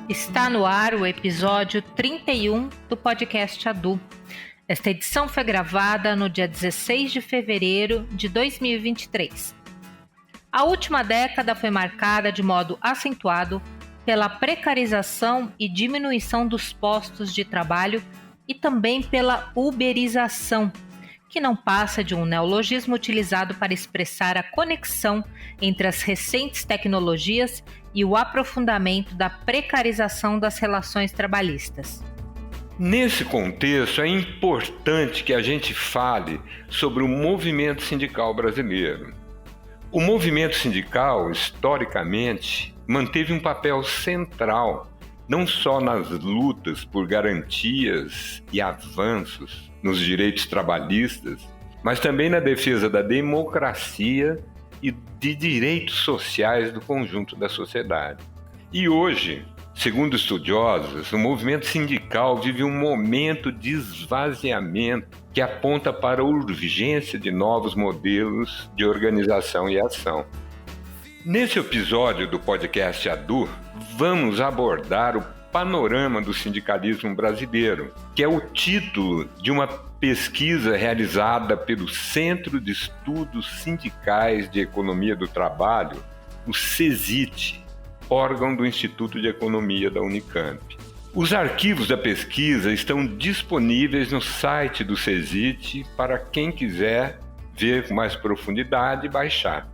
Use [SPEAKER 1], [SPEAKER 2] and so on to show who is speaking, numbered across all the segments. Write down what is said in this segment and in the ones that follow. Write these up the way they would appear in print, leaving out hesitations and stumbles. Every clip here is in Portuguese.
[SPEAKER 1] Está no ar o episódio 31 do podcast ADU. Esta edição foi gravada no dia 16 de fevereiro de 2023. A última década foi marcada de modo acentuado pela precarização e diminuição dos postos de trabalho e também pela uberização, que não passa de um neologismo utilizado para expressar a conexão entre as recentes tecnologias e o aprofundamento da precarização das relações trabalhistas.
[SPEAKER 2] Nesse contexto, é importante que a gente fale sobre o movimento sindical brasileiro. O movimento sindical, historicamente, manteve um papel central, não só nas lutas por garantias e avanços nos direitos trabalhistas, mas também na defesa da democracia e de direitos sociais do conjunto da sociedade. E hoje, segundo estudiosos, o movimento sindical vive um momento de esvaziamento que aponta para a urgência de novos modelos de organização e ação. Nesse episódio do podcast ADU, vamos abordar o panorama do sindicalismo brasileiro, que é o título de uma pesquisa realizada pelo Centro de Estudos Sindicais de Economia do Trabalho, o CESIT, órgão do Instituto de Economia da Unicamp. Os arquivos da pesquisa estão disponíveis no site do CESIT para quem quiser ver com mais profundidade e baixar.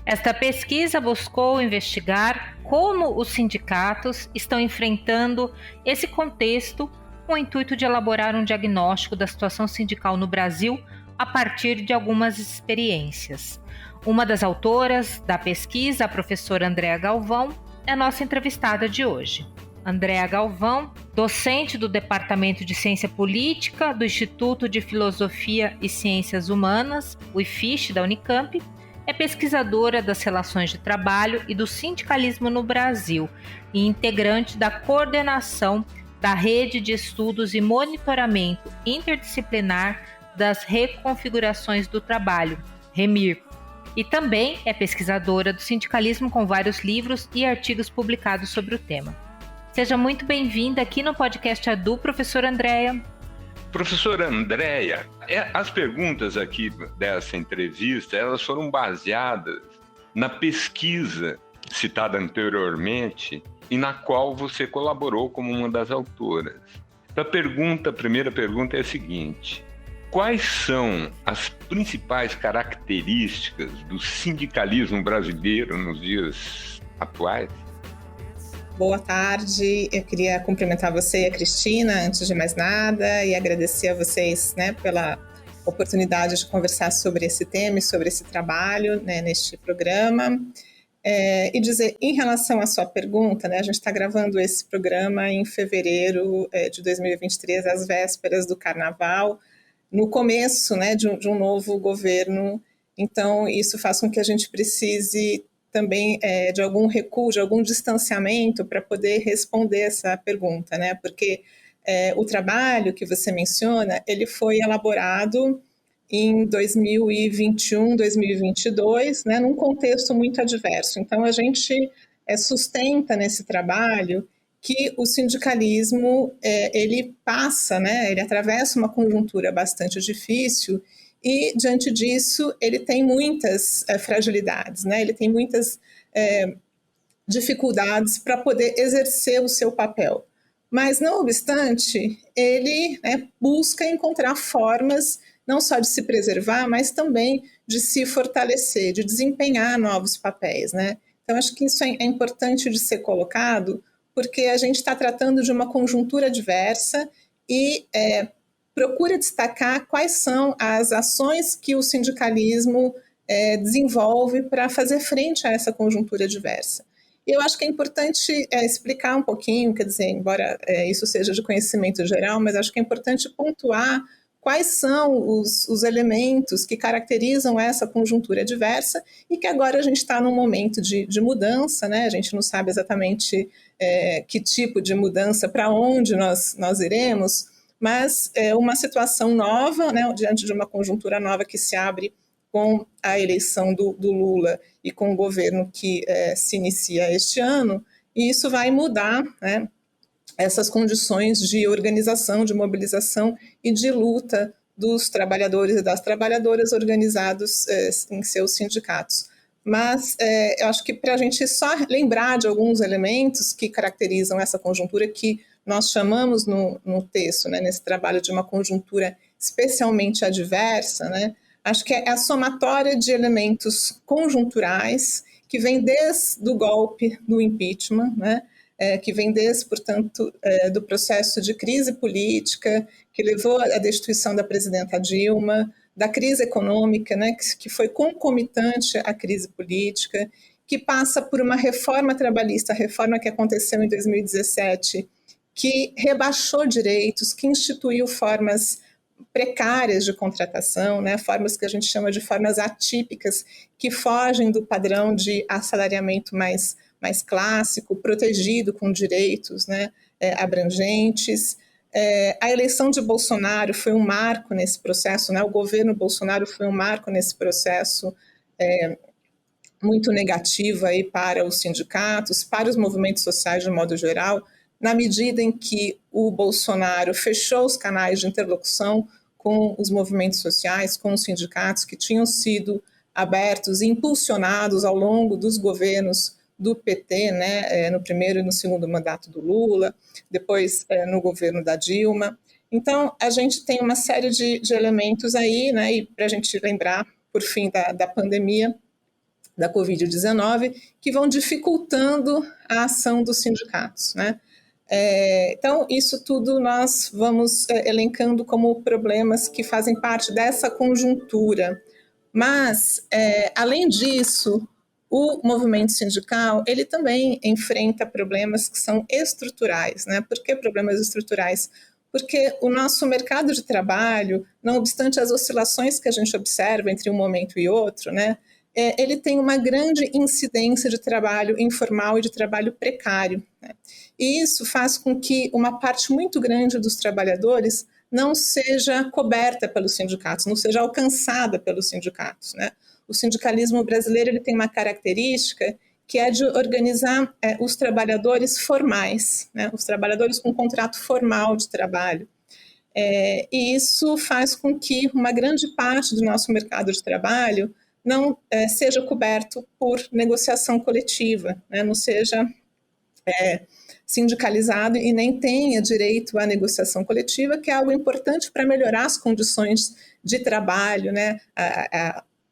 [SPEAKER 1] Esta pesquisa buscou investigar como os sindicatos estão enfrentando esse contexto com o intuito de elaborar um diagnóstico da situação sindical no Brasil a partir de algumas experiências. Uma das autoras da pesquisa, a professora Andréa Galvão, é a nossa entrevistada de hoje. Andréa Galvão, docente do Departamento de Ciência Política do Instituto de Filosofia e Ciências Humanas, o IFISH, da Unicamp, é pesquisadora das relações de trabalho e do sindicalismo no Brasil e integrante da coordenação da Rede de Estudos e Monitoramento Interdisciplinar das Reconfigurações do Trabalho, REMIR, e também é pesquisadora do sindicalismo com vários livros e artigos publicados sobre o tema. Seja muito bem-vinda aqui no podcast ADU, professora Andréa.
[SPEAKER 2] Professora Andréa, as perguntas aqui dessa entrevista, elas foram baseadas na pesquisa citada anteriormente e na qual você colaborou como uma das autoras. A primeira pergunta é a seguinte: quais são as principais características do sindicalismo brasileiro nos dias atuais?
[SPEAKER 3] Boa tarde, eu queria cumprimentar você e a Cristina, antes de mais nada, e agradecer a vocês, pela oportunidade de conversar sobre esse tema e sobre esse trabalho, neste programa. E dizer, em relação à sua pergunta, a gente está gravando esse programa em fevereiro de 2023, às vésperas do Carnaval, no começo de um novo governo. Então, isso faz com que a gente precise também de algum recuo, de algum distanciamento para poder responder essa pergunta, porque o trabalho que você menciona, ele foi elaborado em 2021, 2022, num contexto muito adverso. Então, a gente sustenta nesse trabalho que o sindicalismo, ele passa, ele atravessa uma conjuntura bastante difícil e, diante disso, ele tem muitas fragilidades, ele tem muitas dificuldades para poder exercer o seu papel. Mas, não obstante, ele busca encontrar formas não só de se preservar, mas também de se fortalecer, de desempenhar novos papéis. Então, acho que isso é importante de ser colocado, porque a gente está tratando de uma conjuntura adversa e procura destacar quais são as ações que o sindicalismo desenvolve para fazer frente a essa conjuntura adversa. E eu acho que é importante explicar um pouquinho, quer dizer, embora isso seja de conhecimento geral, mas acho que é importante pontuar quais são os elementos que caracterizam essa conjuntura adversa e que agora a gente está num momento de mudança, a gente não sabe exatamente que tipo de mudança, para onde nós iremos, mas uma situação nova, diante de uma conjuntura nova que se abre com a eleição do Lula e com o governo que se inicia este ano, e isso vai mudar, né, essas condições de organização, de mobilização e de luta dos trabalhadores e das trabalhadoras organizados em seus sindicatos. Mas eu acho que para a gente só lembrar de alguns elementos que caracterizam essa conjuntura que nós chamamos no texto, né, nesse trabalho, de uma conjuntura especialmente adversa, né, acho que é a somatória de elementos conjunturais que vem desde o golpe do impeachment, né, que vem desde, portanto, do processo de crise política que levou à destituição da presidenta Dilma, da crise econômica, né, que foi concomitante à crise política, que passa por uma reforma trabalhista, a reforma que aconteceu em 2017, que rebaixou direitos, que instituiu formas precárias de contratação, né, formas que a gente chama de formas atípicas, que fogem do padrão de assalariamento mais clássico, protegido com direitos, né, abrangentes. A eleição de Bolsonaro foi um marco nesse processo, né, o governo Bolsonaro foi um marco nesse processo muito negativo aí para os sindicatos, para os movimentos sociais de modo geral, na medida em que o Bolsonaro fechou os canais de interlocução com os movimentos sociais, com os sindicatos que tinham sido abertos e impulsionados ao longo dos governos do PT, né, no primeiro e no segundo mandato do Lula, depois no governo da Dilma. Então, a gente tem uma série de elementos aí, né, e para a gente lembrar, por fim, da pandemia, da Covid-19, que vão dificultando a ação dos sindicatos, né? Então, isso tudo nós vamos elencando como problemas que fazem parte dessa conjuntura. Mas, além disso, o movimento sindical, ele também enfrenta problemas que são estruturais, né? Por que problemas estruturais? Porque o nosso mercado de trabalho, não obstante as oscilações que a gente observa entre um momento e outro, né, ele tem uma grande incidência de trabalho informal e de trabalho precário, né? E isso faz com que uma parte muito grande dos trabalhadores não seja coberta pelos sindicatos, não seja alcançada pelos sindicatos, né? O sindicalismo brasileiro ele tem uma característica que é de organizar os trabalhadores formais, né? Os trabalhadores com contrato formal de trabalho. E isso faz com que uma grande parte do nosso mercado de trabalho não seja coberto por negociação coletiva, né? Não seja sindicalizado e nem tenha direito à negociação coletiva, que é algo importante para melhorar as condições de trabalho, né?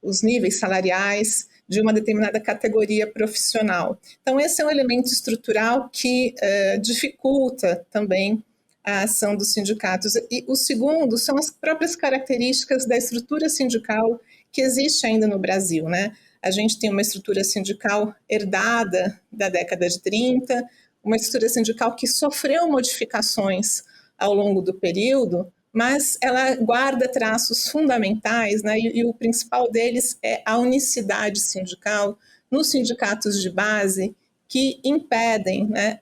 [SPEAKER 3] Os níveis salariais de uma determinada categoria profissional. Então, esse é um elemento estrutural que dificulta também a ação dos sindicatos. E o segundo são as próprias características da estrutura sindical que existe ainda no Brasil, né? A gente tem uma estrutura sindical herdada da década de 30, uma estrutura sindical que sofreu modificações ao longo do período, mas ela guarda traços fundamentais, né? E o principal deles é a unicidade sindical nos sindicatos de base, que impedem, né,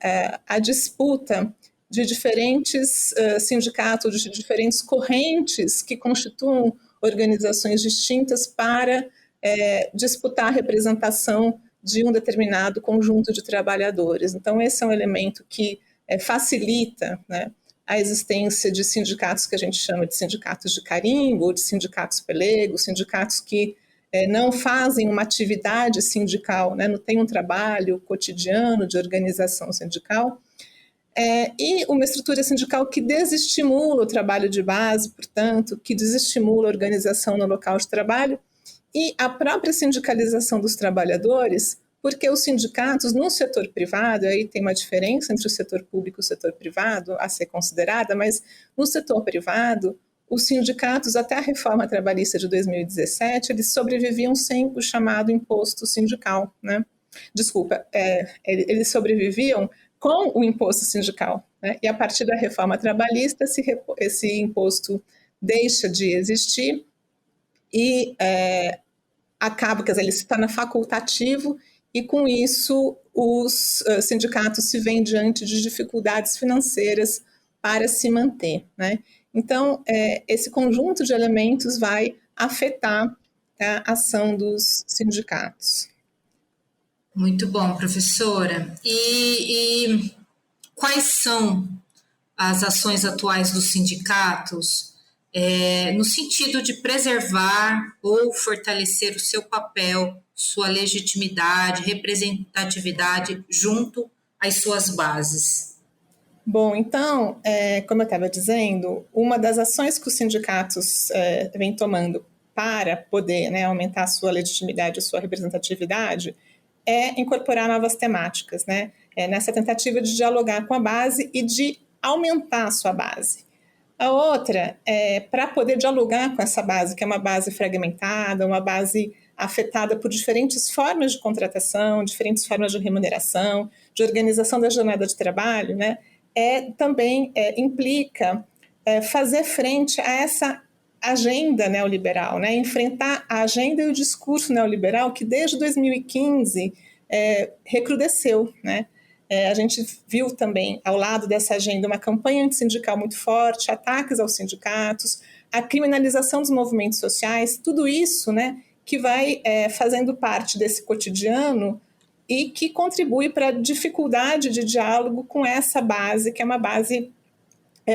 [SPEAKER 3] a disputa de diferentes sindicatos, de diferentes correntes que constituam organizações distintas para disputar a representação de um determinado conjunto de trabalhadores. Então, esse é um elemento que facilita, né, a existência de sindicatos que a gente chama de sindicatos de carimbo, ou de sindicatos pelegos, sindicatos que não fazem uma atividade sindical, né, não tem um trabalho cotidiano de organização sindical, e uma estrutura sindical que desestimula o trabalho de base, portanto, que desestimula a organização no local de trabalho, e a própria sindicalização dos trabalhadores, porque os sindicatos no setor privado, aí tem uma diferença entre o setor público e o setor privado a ser considerada, mas no setor privado, os sindicatos, até a reforma trabalhista de 2017, eles sobreviviam sem o chamado imposto sindical, né? Desculpa, eles sobreviviam com o imposto sindical, né? E a partir da reforma trabalhista, esse imposto deixa de existir e acaba, quer dizer, ele se torna facultativo e, com isso, os sindicatos se veem diante de dificuldades financeiras para se manter, né? Então, esse conjunto de elementos vai afetar a ação dos sindicatos.
[SPEAKER 4] Muito bom, professora. E quais são as ações atuais dos sindicatos no sentido de preservar ou fortalecer o seu papel, sua legitimidade, representatividade junto às suas bases?
[SPEAKER 3] Bom, então, como eu estava dizendo, uma das ações que os sindicatos vêm tomando para poder, né, aumentar a sua legitimidade, a sua representatividade, é incorporar novas temáticas, né, nessa tentativa de dialogar com a base e de aumentar a sua base. A outra é para poder dialogar com essa base, que é uma base fragmentada, uma base afetada por diferentes formas de contratação, diferentes formas de remuneração, de organização da jornada de trabalho, né? Também implica fazer frente a essa agenda neoliberal, né? Enfrentar a agenda e o discurso neoliberal que desde 2015 recrudesceu, né? A gente viu também, ao lado dessa agenda, uma campanha antissindical muito forte, ataques aos sindicatos, a criminalização dos movimentos sociais, tudo isso, né, que vai fazendo parte desse cotidiano e que contribui para a dificuldade de diálogo com essa base, que é uma base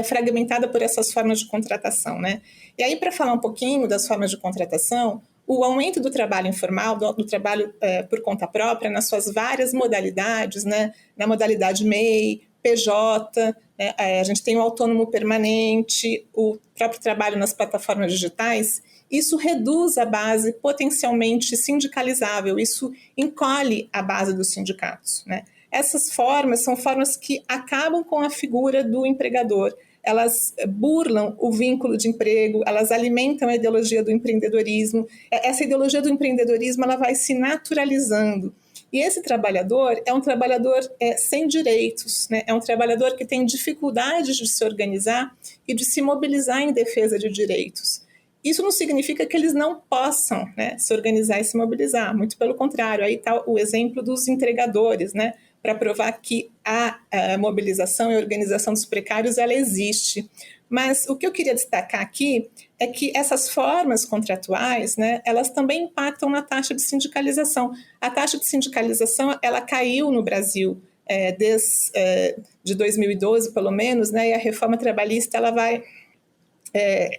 [SPEAKER 3] fragmentada por essas formas de contratação, né? E aí, para falar um pouquinho das formas de contratação, o aumento do trabalho informal, do trabalho por conta própria, nas suas várias modalidades, né? Na modalidade MEI, PJ, né? A gente tem o autônomo permanente, o próprio trabalho nas plataformas digitais. Isso reduz a base potencialmente sindicalizável, isso encolhe a base dos sindicatos, né? Essas formas são formas que acabam com a figura do empregador. Elas burlam o vínculo de emprego, elas alimentam a ideologia do empreendedorismo. Essa ideologia do empreendedorismo ela vai se naturalizando. E esse trabalhador é um trabalhador sem direitos, né? É um trabalhador que tem dificuldades de se organizar e de se mobilizar em defesa de direitos. Isso não significa que eles não possam, né, se organizar e se mobilizar, muito pelo contrário. Aí está o exemplo dos entregadores, né, para provar que a mobilização e a organização dos precários ela existe. Mas o que eu queria destacar aqui é que essas formas contratuais, né, elas também impactam na taxa de sindicalização. A taxa de sindicalização ela caiu no Brasil desde 2012, pelo menos, né, e a reforma trabalhista ela vai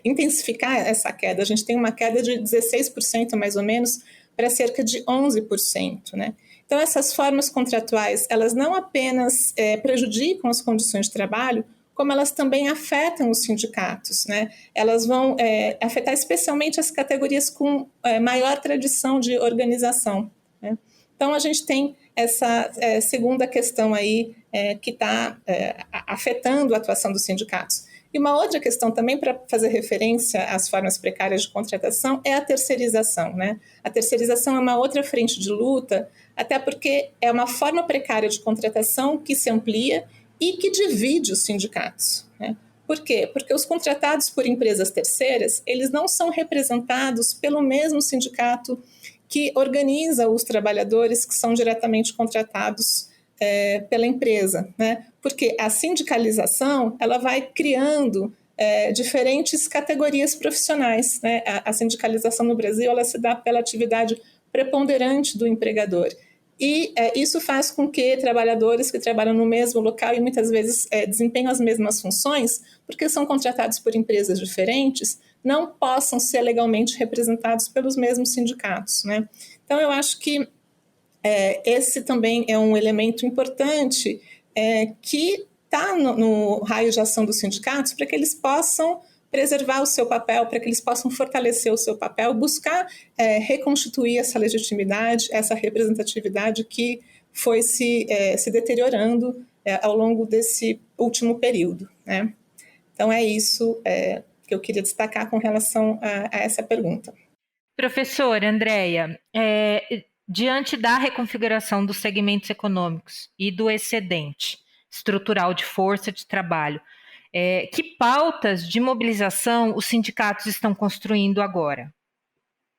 [SPEAKER 3] intensificar essa queda. A gente tem uma queda de 16% mais ou menos para cerca de 11%, né? Então essas formas contratuais elas não apenas prejudicam as condições de trabalho, como elas também afetam os sindicatos, né? Elas vão afetar especialmente as categorias com maior tradição de organização, né? Então a gente tem essa segunda questão aí que está afetando a atuação dos sindicatos. E uma outra questão também para fazer referência às formas precárias de contratação é a terceirização, né? A terceirização é uma outra frente de luta, até porque é uma forma precária de contratação que se amplia e que divide os sindicatos, né? Por quê? Porque os contratados por empresas terceiras, eles não são representados pelo mesmo sindicato que organiza os trabalhadores que são diretamente contratados pela empresa, né? Porque a sindicalização ela vai criando diferentes categorias profissionais, né? A sindicalização no Brasil ela se dá pela atividade preponderante do empregador. E isso faz com que trabalhadores que trabalham no mesmo local e muitas vezes desempenham as mesmas funções, porque são contratados por empresas diferentes, não possam ser legalmente representados pelos mesmos sindicatos, né? Então, eu acho que esse também é um elemento importante que está no raio de ação dos sindicatos para que eles possam preservar o seu papel, para que eles possam fortalecer o seu papel, buscar reconstituir essa legitimidade, essa representatividade que foi se deteriorando ao longo desse último período, né? Então é isso que eu queria destacar com relação a essa pergunta.
[SPEAKER 1] Professora Andréia, diante da reconfiguração dos segmentos econômicos e do excedente estrutural de força de trabalho, que pautas de mobilização os sindicatos estão construindo agora?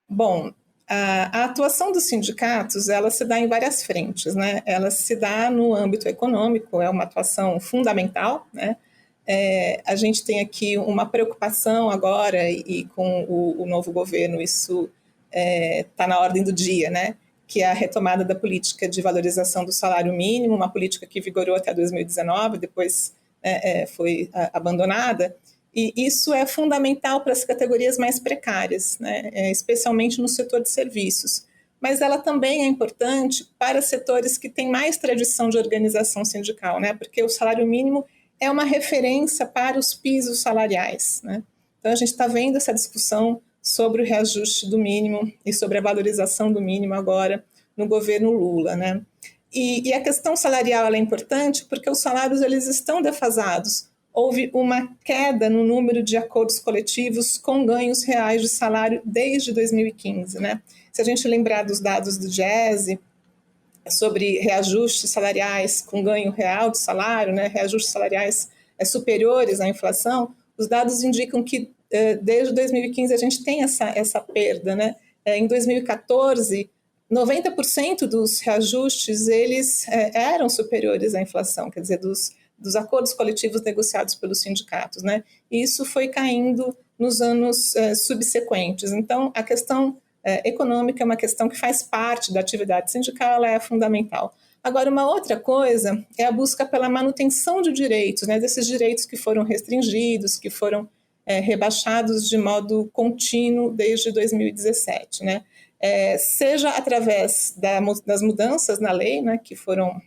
[SPEAKER 3] Bom, a atuação dos sindicatos ela se dá em várias frentes, né? Ela se dá no âmbito econômico, é uma atuação fundamental, né? A gente tem aqui uma preocupação agora e com o novo governo isso está na ordem do dia, né? que é a retomada da política de valorização do salário mínimo, uma política que vigorou até 2019, depois foi abandonada, e isso é fundamental para as categorias mais precárias, né, especialmente no setor de serviços. Mas ela também é importante para setores que têm mais tradição de organização sindical, né, porque o salário mínimo é uma referência para os pisos salariais, né. Então, a gente está vendo essa discussão sobre o reajuste do mínimo e sobre a valorização do mínimo agora no governo Lula, né. E a questão salarial ela é importante porque os salários eles estão defasados. Houve uma queda no número de acordos coletivos com ganhos reais de salário desde 2015, né. Se a gente lembrar dos dados do DIEESE sobre reajustes salariais com ganho real de salário, né, reajustes salariais superiores à inflação, os dados indicam que desde 2015 a gente tem essa perda, né. Em 2014, 90% dos reajustes eles eram superiores à inflação, quer dizer, dos acordos coletivos negociados pelos sindicatos, né? E isso foi caindo nos anos subsequentes. Então, a questão econômica é uma questão que faz parte da atividade sindical, ela é fundamental. Agora, uma outra coisa é a busca pela manutenção de direitos, né? Desses direitos que foram restringidos, que foram rebaixados de modo contínuo desde 2017, né? Seja através das mudanças na lei, né, que foram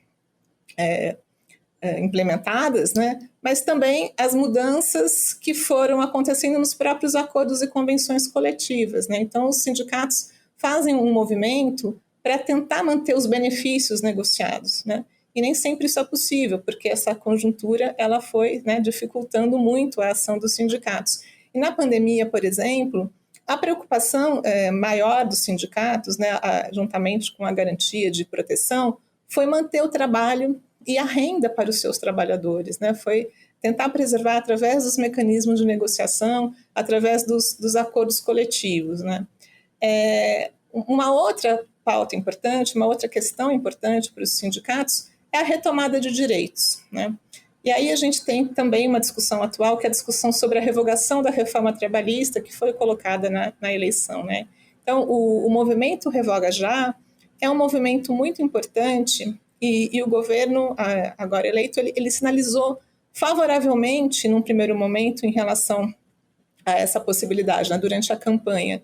[SPEAKER 3] implementadas, né, mas também as mudanças que foram acontecendo nos próprios acordos e convenções coletivas, né. Então, os sindicatos fazem um movimento para tentar manter os benefícios negociados, né, e nem sempre isso é possível, porque essa conjuntura ela foi, né, dificultando muito a ação dos sindicatos. E na pandemia, por exemplo, a preocupação maior dos sindicatos, né, juntamente com a garantia de proteção, foi manter o trabalho e a renda para os seus trabalhadores, né, foi tentar preservar através dos mecanismos de negociação, através dos acordos coletivos, né. Uma outra pauta importante, uma outra questão importante para os sindicatos é a retomada de direitos, né. E aí a gente tem também uma discussão atual, que é a discussão sobre a revogação da reforma trabalhista, que foi colocada na eleição, né? Então, o movimento Revoga Já é um movimento muito importante e o governo, agora eleito, ele sinalizou favoravelmente, num primeiro momento, em relação a essa possibilidade, né, durante a campanha.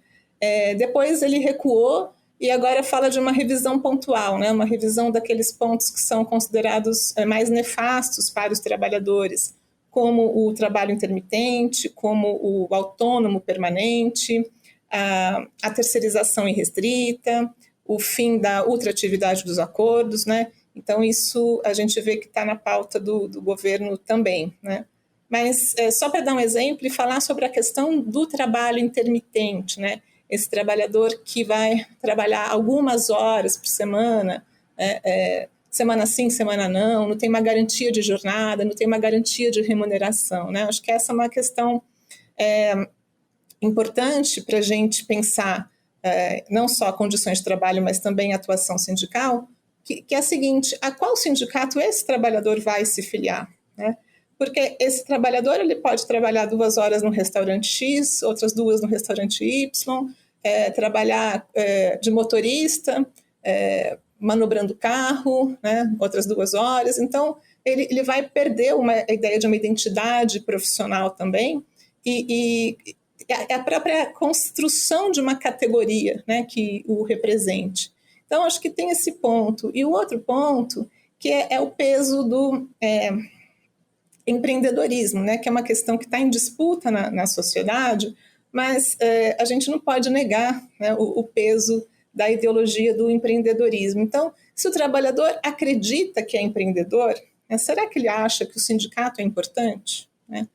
[SPEAKER 3] Depois ele recuou e agora fala de uma revisão pontual, né, uma revisão daqueles pontos que são considerados mais nefastos para os trabalhadores, como o trabalho intermitente, como o autônomo permanente, a terceirização irrestrita, o fim da ultratividade dos acordos, né? Então, isso a gente vê que está na pauta do governo também, né? Mas só para dar um exemplo e falar sobre a questão do trabalho intermitente, né? Esse trabalhador que vai trabalhar algumas horas por semana, semana sim, semana não tem uma garantia de jornada, não tem uma garantia de remuneração, né? Acho que essa é uma questão importante para a gente pensar não só condições de trabalho, mas também atuação sindical, que é a seguinte: a qual sindicato esse trabalhador vai se filiar, né? Porque esse trabalhador ele pode trabalhar 2 horas no restaurante X, outras 2 no restaurante Y, trabalhar de motorista, manobrando carro, né, outras 2 horas. Então, ele vai perder a ideia de uma identidade profissional também e a própria construção de uma categoria, né, que o represente. Então, acho que tem esse ponto. E o outro ponto, que é o peso do empreendedorismo, né, que é uma questão que está em disputa na sociedade, mas a gente não pode negar, né, o peso da ideologia do empreendedorismo. Então, se o trabalhador acredita que é empreendedor, né, será que ele acha que o sindicato é importante, né?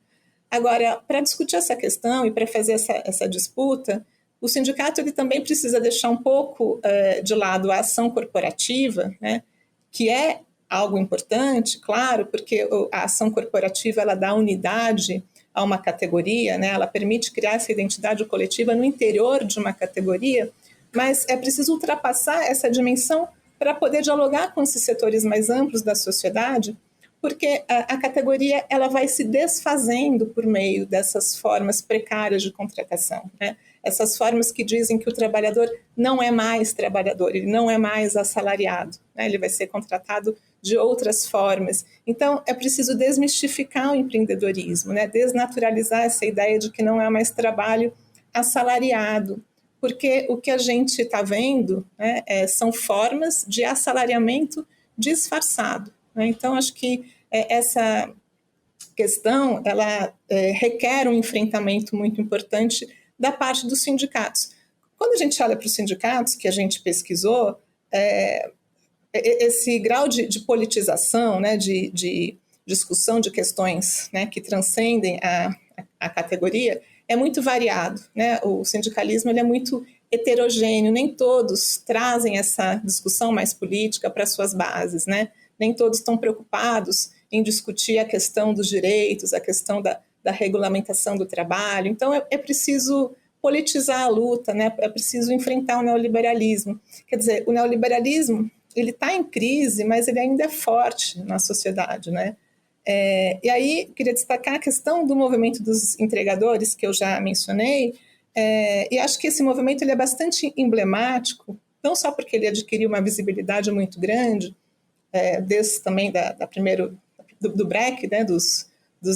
[SPEAKER 3] Agora, para discutir essa questão e para fazer essa disputa, o sindicato ele também precisa deixar um pouco de lado a ação corporativa, né, que é algo importante, claro, porque a ação corporativa ela dá unidade a uma categoria, né, ela permite criar essa identidade coletiva no interior de uma categoria, mas é preciso ultrapassar essa dimensão para poder dialogar com esses setores mais amplos da sociedade, porque a categoria ela vai se desfazendo por meio dessas formas precárias de contratação, né? essas formas que dizem que o trabalhador não é mais trabalhador, ele não é mais assalariado, né? Ele vai ser contratado de outras formas. Então, é preciso desmistificar o empreendedorismo, né? Desnaturalizar essa ideia de que não é mais trabalho assalariado, porque o que a gente está vendo, né, são formas de assalariamento disfarçado, né? Então, acho que essa questão ela requer um enfrentamento muito importante da parte dos sindicatos. Quando a gente olha para os sindicatos que a gente pesquisou, esse grau de politização, né, de discussão de questões, né, que transcendem a categoria é muito variado, né? O sindicalismo ele é muito heterogêneo, nem todos trazem essa discussão mais política para suas bases, né? Nem todos estão preocupados em discutir a questão dos direitos, a questão da regulamentação do trabalho. Então, é preciso politizar a luta, né? É preciso enfrentar o neoliberalismo. Quer dizer, o neoliberalismo ele está em crise, mas ele ainda é forte na sociedade, né? E aí, queria destacar a questão do movimento dos entregadores, que eu já mencionei, e acho que esse movimento ele é bastante emblemático, não só porque ele adquiriu uma visibilidade muito grande, desde também do break, né, dos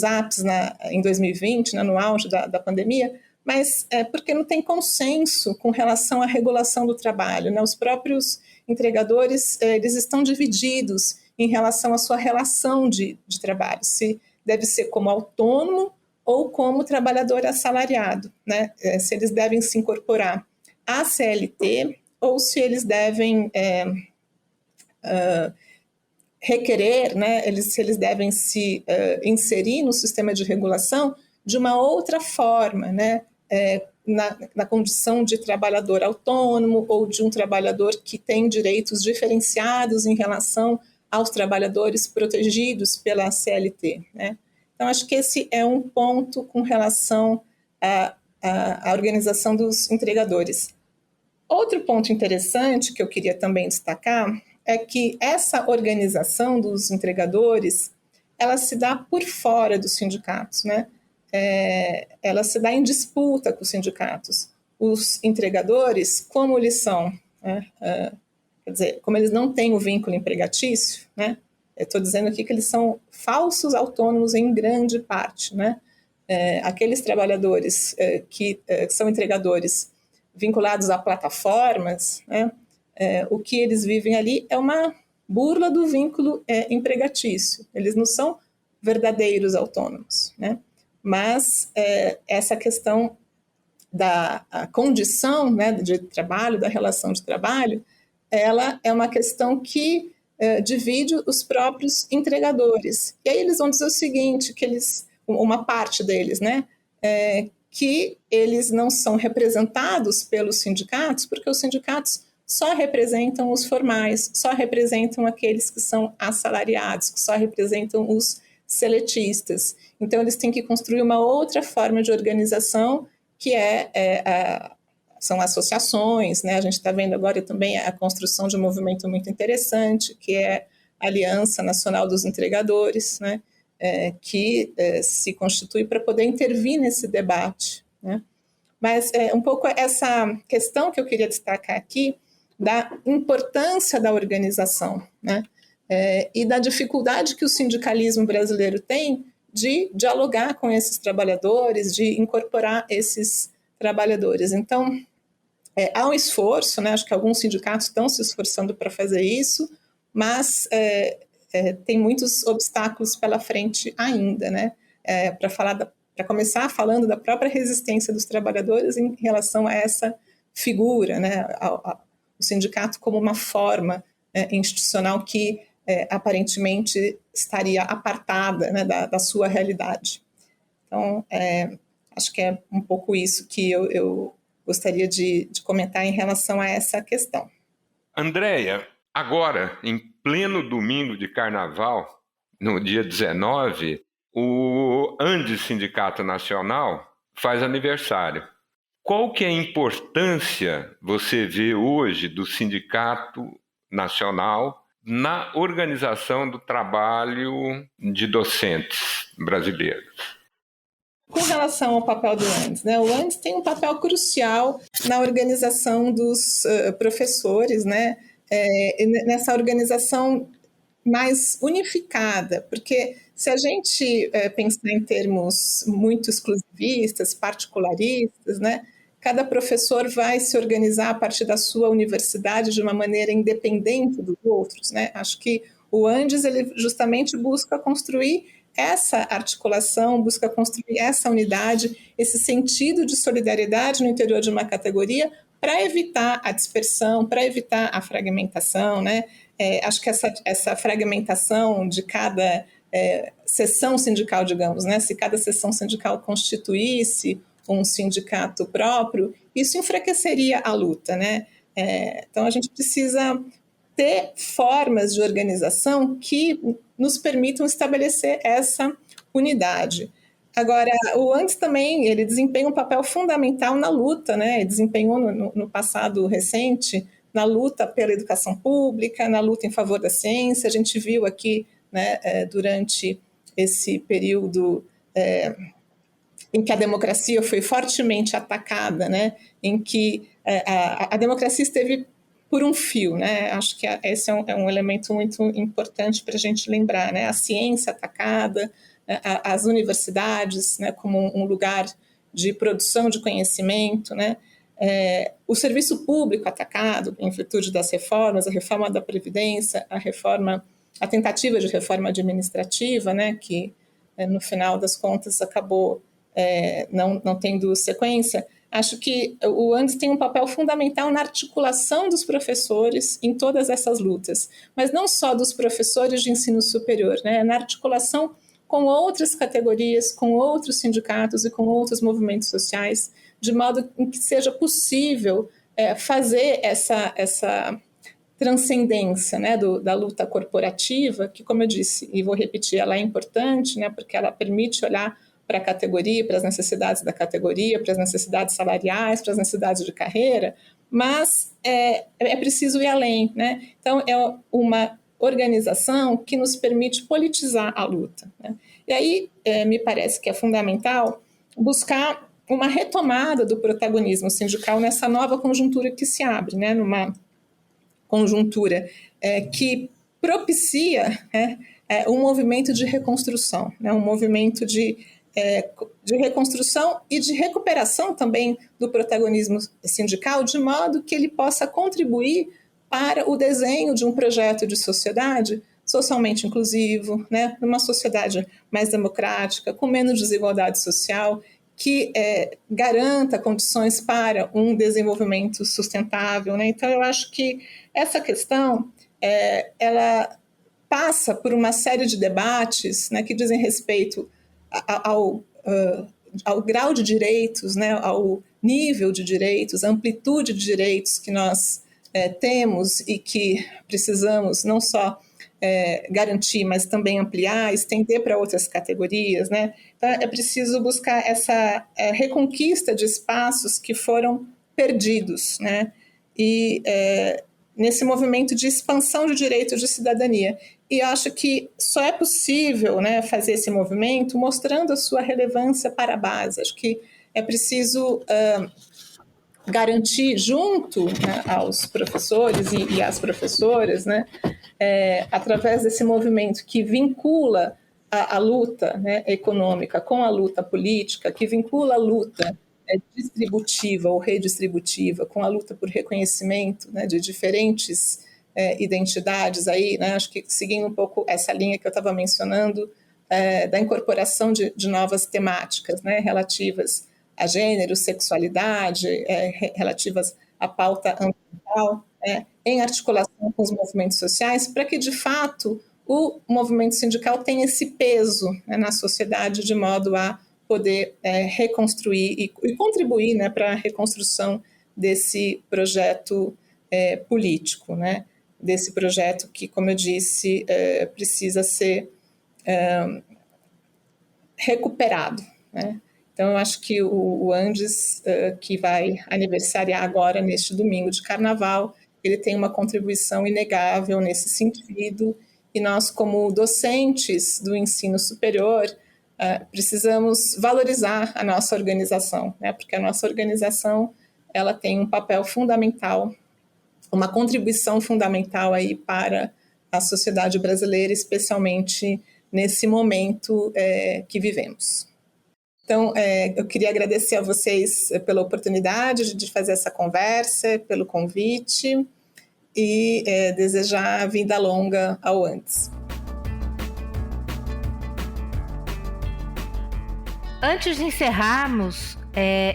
[SPEAKER 3] apps em 2020, né, no auge da pandemia, mas porque não tem consenso com relação à regulação do trabalho, né? Os próprios entregadores eles estão divididos em relação à sua relação de trabalho, se deve ser como autônomo ou como trabalhador assalariado, né? Se eles devem se incorporar à CLT ou se eles devem requerer, né? Se eles devem se inserir no sistema de regulação de uma outra forma, né? Na condição de trabalhador autônomo ou de um trabalhador que tem direitos diferenciados em relação aos trabalhadores protegidos pela CLT, né? Então, acho que esse é um ponto com relação à organização dos entregadores. Outro ponto interessante que eu queria também destacar é que essa organização dos entregadores, ela se dá por fora dos sindicatos, né? Ela se dá em disputa com os sindicatos. Os entregadores, como eles são, né? Quer dizer, como eles não têm o vínculo empregatício, né? Eu estou dizendo aqui que eles são falsos autônomos em grande parte, né? Aqueles trabalhadores que são entregadores vinculados a plataformas, né? O que eles vivem ali é uma burla do vínculo empregatício. Eles não são verdadeiros autônomos, né? Mas essa questão da condição, né, de trabalho, da relação de trabalho, ela é uma questão que divide os próprios entregadores. E aí eles vão dizer o seguinte, que uma parte deles, né, que eles não são representados pelos sindicatos, porque os sindicatos só representam os formais, só representam aqueles que são assalariados, que só representam os seletistas. Então, eles têm que construir uma outra forma de organização, que são associações, né? A gente está vendo agora também a construção de um movimento muito interessante, que é a Aliança Nacional dos Entregadores, né? Que se constitui para poder intervir nesse debate, né? Mas um pouco essa questão que eu queria destacar aqui, da importância da organização, né? E da dificuldade que o sindicalismo brasileiro tem de dialogar com esses trabalhadores, de incorporar esses trabalhadores. Então, há um esforço, né? Acho que alguns sindicatos estão se esforçando para fazer isso, mas tem muitos obstáculos pela frente ainda, né? Para começar falando da própria resistência dos trabalhadores em relação a essa figura, né? O sindicato como uma forma institucional que aparentemente estaria apartada, né, da sua realidade. Então, acho que é um pouco isso que eu gostaria de comentar em relação a essa questão.
[SPEAKER 2] Andréia, agora, em pleno domingo de carnaval, no dia 19, o Andes Sindicato Nacional faz aniversário. Qual que é a importância, você vê hoje, do Sindicato Nacional na organização do trabalho de docentes brasileiros?
[SPEAKER 3] Com relação ao papel do Andes, né? O Andes tem um papel crucial na organização dos professores, né? Nessa organização mais unificada, porque se a gente pensar em termos muito exclusivistas, particularistas, né? Cada professor vai se organizar a partir da sua universidade de uma maneira independente dos outros, né? Acho que o Andes ele justamente busca construir essa articulação, busca construir essa unidade, esse sentido de solidariedade no interior de uma categoria para evitar a dispersão, para evitar a fragmentação, né? Acho que essa fragmentação de cada seção sindical, digamos, né? Se cada seção sindical constituísse um sindicato próprio, isso enfraqueceria a luta, né? Então a gente precisa ter formas de organização que nos permitam estabelecer essa unidade. Agora, o Andes também, ele desempenha um papel fundamental na luta, né? Ele desempenhou no passado recente, na luta pela educação pública, na luta em favor da ciência. A gente viu aqui, né, durante esse período em que a democracia foi fortemente atacada, né? Em que a democracia esteve por um fio, né? Acho que esse é um elemento muito importante para a gente lembrar, né? A ciência atacada, as universidades, né, como um lugar de produção de conhecimento, né? O serviço público atacado em virtude das reformas, a reforma da Previdência, a tentativa de reforma administrativa, né, que no final das contas acabou não tendo sequência. Acho que o Andes tem um papel fundamental na articulação dos professores em todas essas lutas, mas não só dos professores de ensino superior, né? Na articulação com outras categorias, com outros sindicatos e com outros movimentos sociais, de modo que seja possível fazer essa transcendência, né, da luta corporativa, que, como eu disse, e vou repetir, ela é importante, né, porque ela permite olhar para a categoria, para as necessidades da categoria, para as necessidades salariais, para as necessidades de carreira, mas é preciso ir além, né? Então, é uma organização que nos permite politizar a luta, né? E aí, me parece que é fundamental buscar uma retomada do protagonismo sindical nessa nova conjuntura que se abre, né? Numa conjuntura que propicia um movimento de reconstrução, né? Um movimento de reconstrução e de recuperação também do protagonismo sindical, de modo que ele possa contribuir para o desenho de um projeto de sociedade socialmente inclusivo, né, numa sociedade mais democrática, com menos desigualdade social, que garanta condições para um desenvolvimento sustentável, né? Então, eu acho que essa questão ela passa por uma série de debates, né, que dizem respeito ao grau de direitos, né, ao nível de direitos, a amplitude de direitos que nós temos e que precisamos não só garantir, mas também ampliar, estender para outras categorias, né? Então, é preciso buscar essa reconquista de espaços que foram perdidos, né? E nesse movimento de expansão de direitos de cidadania. E eu acho que só é possível, né, fazer esse movimento mostrando a sua relevância para a base. Acho que é preciso garantir junto, né, aos professores e às professoras, né, através desse movimento que vincula a luta, né, econômica com a luta política, que vincula a luta distributiva ou redistributiva com a luta por reconhecimento, né, de diferentes identidades aí, né, acho que seguindo um pouco essa linha que eu estava mencionando, da incorporação de novas temáticas, né, relativas a gênero, sexualidade, relativas à pauta ambiental, em articulação com os movimentos sociais, para que, de fato, o movimento sindical tenha esse peso, né, na sociedade, de modo a poder reconstruir e contribuir, né, para a reconstrução desse projeto político, né, desse projeto que, como eu disse, precisa ser recuperado, né? Então, eu acho que o Andes, que vai aniversariar agora, neste domingo de Carnaval, ele tem uma contribuição inegável nesse sentido, e nós, como docentes do ensino superior, precisamos valorizar a nossa organização, né? Porque a nossa organização ela tem um papel fundamental, uma contribuição fundamental aí para a sociedade brasileira, especialmente nesse momento que vivemos. Então, eu queria agradecer a vocês pela oportunidade de fazer essa conversa, pelo convite e desejar vida longa ao Andes.
[SPEAKER 1] Antes de encerrarmos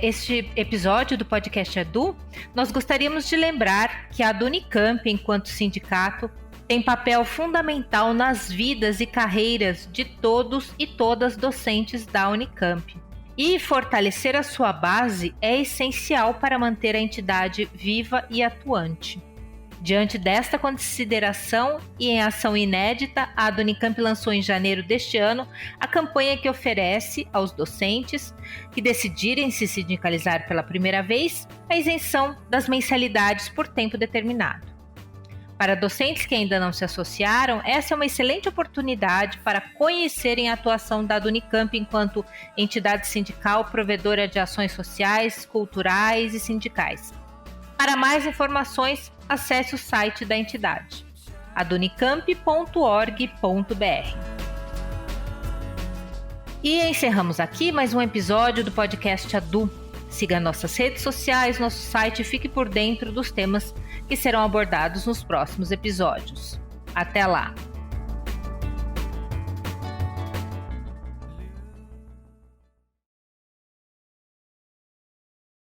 [SPEAKER 1] este episódio do podcast Edu, nós gostaríamos de lembrar que a Unicamp, enquanto sindicato, tem papel fundamental nas vidas e carreiras de todos e todas docentes da Unicamp. E fortalecer a sua base é essencial para manter a entidade viva e atuante. Diante desta consideração e em ação inédita, a Unicamp lançou em janeiro deste ano a campanha que oferece aos docentes que decidirem se sindicalizar pela primeira vez a isenção das mensalidades por tempo determinado. Para docentes que ainda não se associaram, essa é uma excelente oportunidade para conhecerem a atuação da Unicamp enquanto entidade sindical provedora de ações sociais, culturais e sindicais. Para mais informações, acesse o site da entidade, adunicamp.org.br. E encerramos aqui mais um episódio do podcast Adu. Siga nossas redes sociais, nosso site e fique por dentro dos temas que serão abordados nos próximos episódios. Até lá!